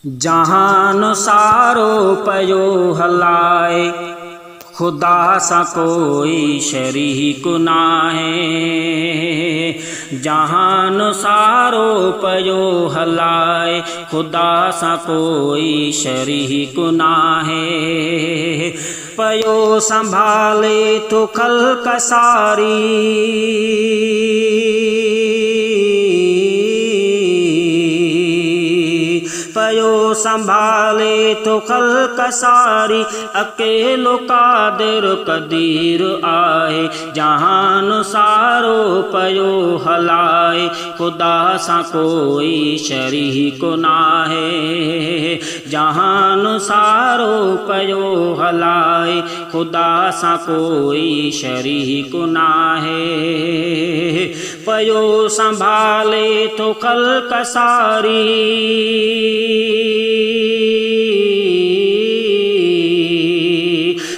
जहान सारो पयो हलाए, खुदा सा कोई शरीक नाहे। जहान सारो पयो हलाए, खुदा सा कोई शरीक नाहे। पयो संभाले तो खल्क सारी, पयो संभाले तो खल्क सारी, अकेलो कादिर कदीर आए। जहान सारो पयो हलाए, खुदा सा कोई शरीक नाहे। जहान सारो पयो हलाए, खुदा सा कोई शरीक नाहे। पयो संभाले तो खल्क सारी,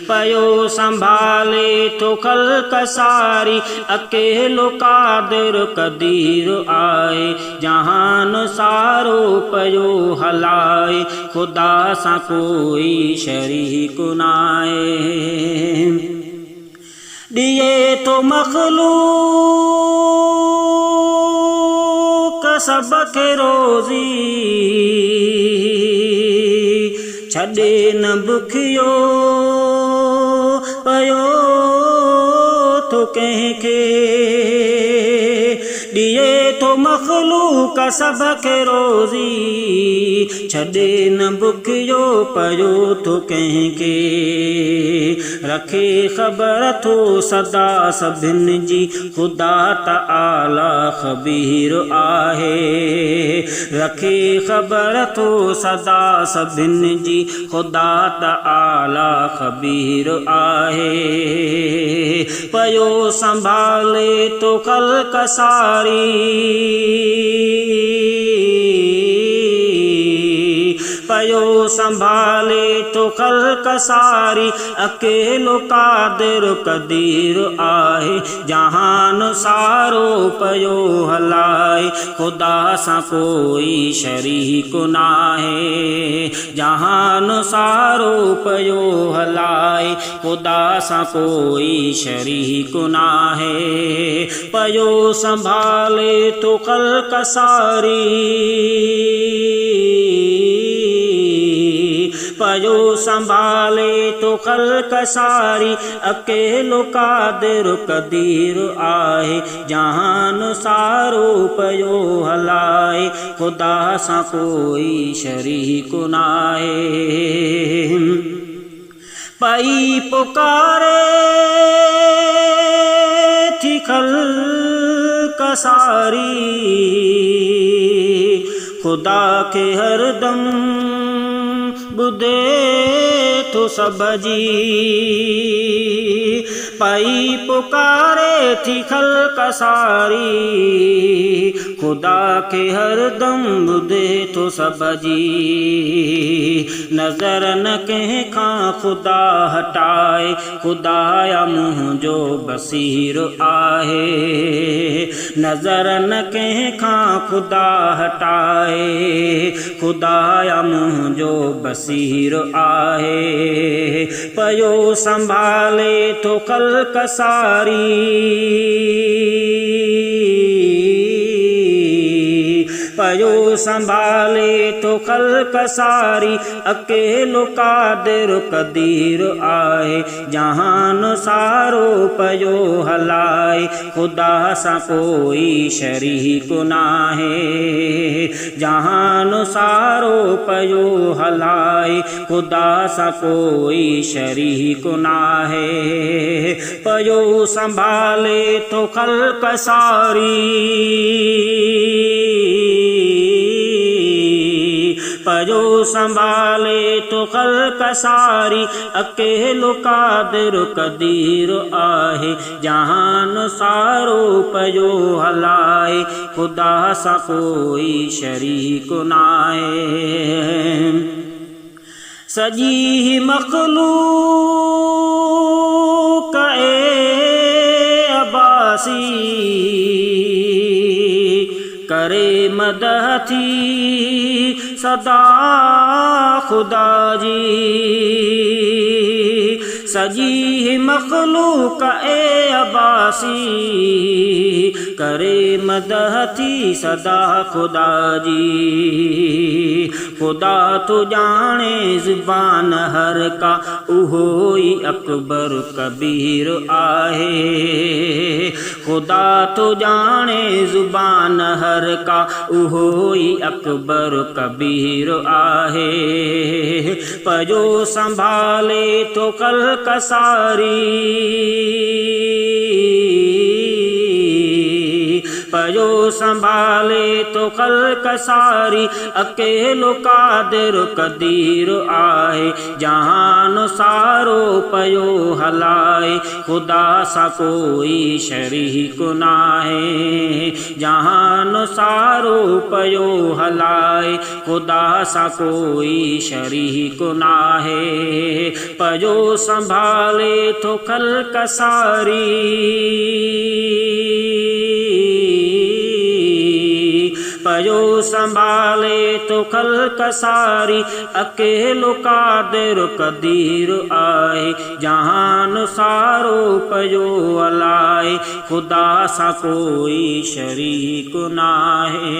पयो संभाले तो खल्क सारी, अकेलो कादिर कदीर आए। जहान सारो पयो हलाए, खुदा सा कोई शरीक नाहे। दिए तो मखलूक सबके रोज़ी, छॾे न बुखियो पयो तो कंहिंखे। दिए तो मखलूक सबके रोज़ी, छॾे न बुखियो पयो तो कंहिंखे। रखे ख़बर थो सदा सभिनि जी, खुदा तआला ख़बीर आहे। रखे ख़बर थो सदा सभिनि जी, खुदा तआला ख़बीर आहे। पयो संभाले तो खल्क सारी, पयो संभाले तो खल्क सारी, अकेलो कादिर कदीर आहे। जहान सारो पयो हलाए, खुदा सा कोई शरीक नाहे। जहान सारो पयो हलाए, खुदा सा कोई शरीक नाहे। पयो संभाले तो खल्क सारी, पयो संभाले तो खल्क सारी, अकेलो कादिर कदीर आए। जहान सारो पयो हलाए, खुदा सा कोई शरीक नाहे। पई पुकारे थी खल्क सारी, खुदा के हरदम ॿुधे थो सब जी। पई पुकारे थी खल्क सारी, खुदा के हरदम ॿुधे थो सब जी। नज़र न कंहिं खां खुदा हटाए, खुदाया मुंहिंजो बसीर आहे। नज़र न कंहिं खां खुदा हटाए, खुदाया मुंहिंजो बसीर आहे। पयो संभाले तो खल्क सारी, पयो संभाले तो खल्क सारी, अकेलो कादिर कदीर आए। जहान सारो पयो हलाए, खुदा सा कोई शरीक नाहे। जहान सारो पयो हलाए, खुदा सा कोई शरीक नाहे। पयो संभाले तो खल्क सारी, पयो संभाले तो खल्क सारी, अकेलो कादिर कदीर आहे। जहान सारो पयो हलाए, खुदा सा कोई शरीक नाहे। सजी मखलूक अब्बासी, करे मदह थी सदा खुदा जी सजी मखलूक ए अब्बासी करे मदह थी सदा खुदा जी खुदा तो जाने ज़ुबान हर का उहो ही अकबर कबीर आहे खुदा तो जाने ज़ुबान हर का उहो ही अकबर कबीर आहे पजो संभाले तो कल कसारी पजो संभाले तो कल कसारी अकेलो कादिर कदीर आहे जहान सारो पयो हलाए खुदा सा कोई शरीक नाहे जहान सारो पयो हलाए खुदा सा कोई शरीक नाहे पजो संभाले तो कल कसारी पजो संभाले तो कल कसारी अकेलो कादिर कदीर आए जहान सारो पजो अलाए खुदा सा कोई शरीक नाहे।